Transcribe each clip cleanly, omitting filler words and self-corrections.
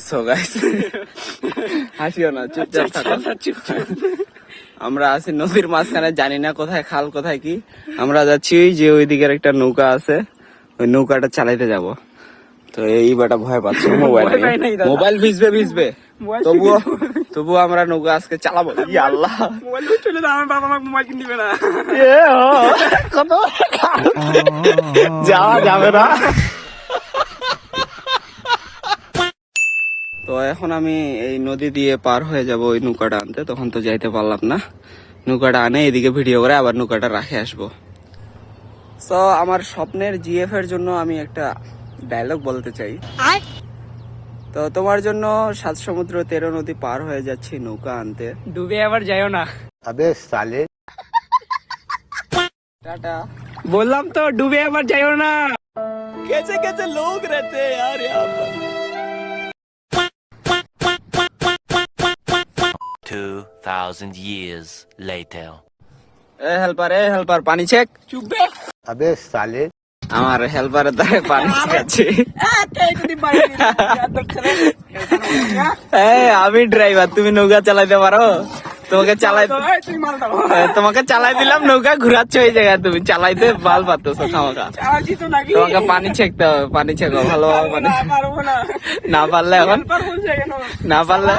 So guys হাসিও না, চুপচাপ থাকো। আমরা আছি নদীর মাঝখানে, জানি না কোথায় খাল কোথায় কি। আমরা যাচ্ছি ওই যে ওই দিকের একটা নৌকা আছে, ওই নৌকাটা চালাইতে যাব। তো এই বেটা ভয় পাচ্ছে, মোবাইল ভিজবে তবুও আমরা নৌকা আজকে চালাবো। ইয়া আল্লাহ, মোবাইল চলে দাও, আমার বাবা আমাকে মোবাইল কিনে দিবে না। কত যাওয়া যাবে না। তো এখন আমি এই নদী দিয়ে পার হয়ে যাব ওই নৌকাটা আনতে, তখন তো যাইতে পারলাম না। নৌকাটা আনে এদিকে ভিডিও করে আবার নৌকাটা রাখে আসবো। তো আমার স্বপ্নের জিএফ এর জন্য আমি একটা ডায়লগ বলতে চাই। তো তোমার জন্য 7 সমুদ্র 13 নদী পার হয়ে যাচ্ছি নৌকা আনতে, ডুবে আবার যাইও না। अबे साले টাটা। বললাম তো ডুবে আবার যাইও না। कैसे कैसे लोग रहते हैं यार यहाँ पर। 2,000 years later. এ হেল্পার পানি চেক। চুপবে। अबे साले আমার হেল্পারের দ্বারা পানি শেখাচ্ছি। আমি ড্রাইভার, তুমি নৌকা চালাইতে পারো? তোমাকে চালাই দিলাম নৌকা, ঘুরাচ্ছ এই জায়গায়, তুমি চালাইতে বাল পারতেছো খামাখা। তোমাকে পানি ছেকতে হবে, পানি ছেকো ভালোভাবে পানি। না পারলে এখন না পারলে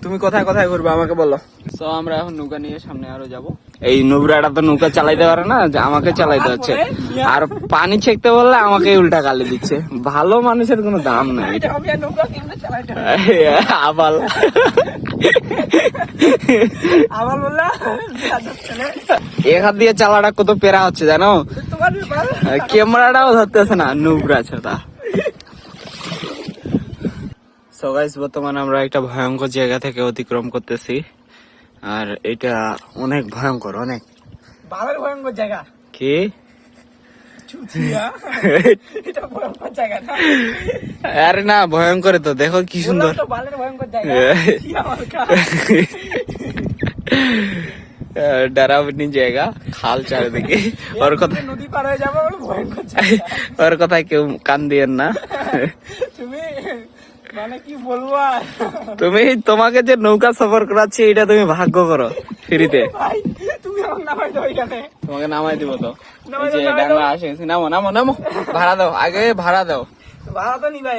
তুমি কোথায় কোথায় ঘুরবে আমাকে বলো। তো আমরা এখন নৌকা নিয়ে সামনে আরো যাব। এই নুবরাটা তো নৌকা চালাইতে পারে না, যে আমাকে চালাইতে হচ্ছে। আর পানি ছেকতে বললে আমাকে উল্টা গালি দিচ্ছে। ভালো মানুষের কোনো দাম নাই। আবাল এক হাত দিয়ে চালাটা কত পেরা হচ্ছে জানো, ক্যামেরাটাও ধরতেছে না, নুবরা ছোটা। সো গাইস, বর্তমানে আমরা একটা ভয়ঙ্কর জায়গা থেকে অতিক্রম করতেছি, আর এটা অনেক ভয়ঙ্কর, অনেক ভয়ঙ্কর জায়গা। কি আরে না, ভয়ঙ্কর তো, দেখো কি সুন্দর। ডরাবনি জায়গা, খাল চারিদিকে। ওর কথা নদী পার হয়ে যাবো, ভয়ঙ্কর। ওর কথায় কেউ কান দিয়েন না। তুমি মানে কি বলবো আর? তোমাকে যে নৌকা সফর করাচ্ছি, এটা তুমি ভাগ্য করো ফ্রিতে। ভাই তুমি আমাকে নামাই দাও এখানে। তোমাকে নামাই দিব তো, এই যে ডাঙ্গা আসে, নামো নামো নামো, ভাড়া দাও, আগে ভাড়া দাও। ভাড়া তো নি ভাই,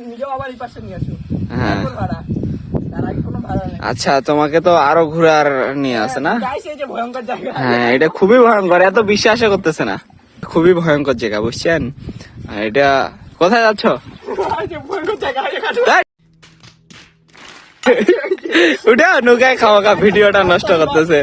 নিজেও আবার এই পাশে নিয়ে আসো। হ্যাঁ ভাড়া তার আগে কোনো ভাড়া নেই। আচ্ছা, তোমাকে তো আরো ঘুরার নিয়ে আসে না? গাইস, এই যে ভয়ঙ্কর জায়গা। হ্যাঁ, এটা খুবই ভয়ঙ্কর, এত বিশ্বাসই করতেছে না। খুবই ভয়ঙ্কর জায়গা, বুঝছেন? আর এটা কোথায় যাচ্ছ? উঠা নৌকায় খাওয়া ভিডিওটা নষ্ট করতেছে।